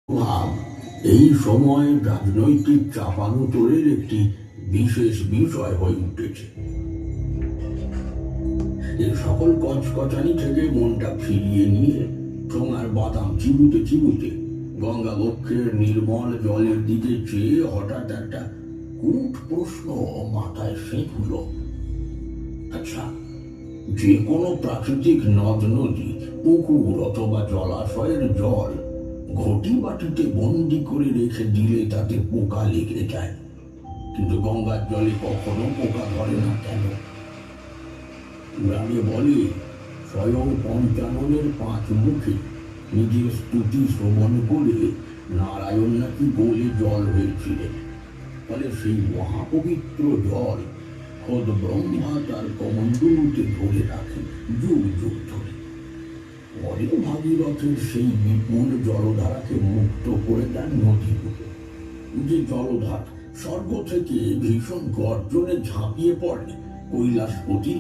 ভাব এই সময় রাজনৈতিক চাপানোতরের একটি বিশেষ বিষয় হয়ে উঠেছে। এই সকল কচকচানি থেকে মনটা ফিরিয়ে নিয়ে ঠোঙার বাদাম চিবুতে চিবুতে গঙ্গা বক্ষের নির্মল জলের দিকে চেয়ে হঠাৎ একটা কূট প্রশ্ন মাথায় সেঁকল। আচ্ছা, যে কোনো প্রাকৃতিক নদ নদী, পুকুর অথবা জলাশয়ের জল ঘটি বাটিতে বন্দি করে রেখে দিলে তাতে পোকা লেগে যায়, কিন্তু গঙ্গার জলে কখনো পোকা ধরে না কেন? পুরাণে বলে স্বয়ং পঞ্চাননের 5 মুখে নিজের স্তুতি শ্রবণ করে নারায়ণ নাকি গোলে জল হয়েছিলেন। ফলে সেই মহাপবিত্র জল খোদ ব্রহ্মা তার কমণ্ডলুতে ধরে রাখেন যুগ যুগ ধরে। পরে ভাগীরথের সেই বিপুল জলধারাকে মুক্ত করে দেন নদীগুলো। যে জলধার স্বর্গ থেকে ভীষণ গর্জনে ঝাঁপিয়ে পড়ে কৈলাসপতি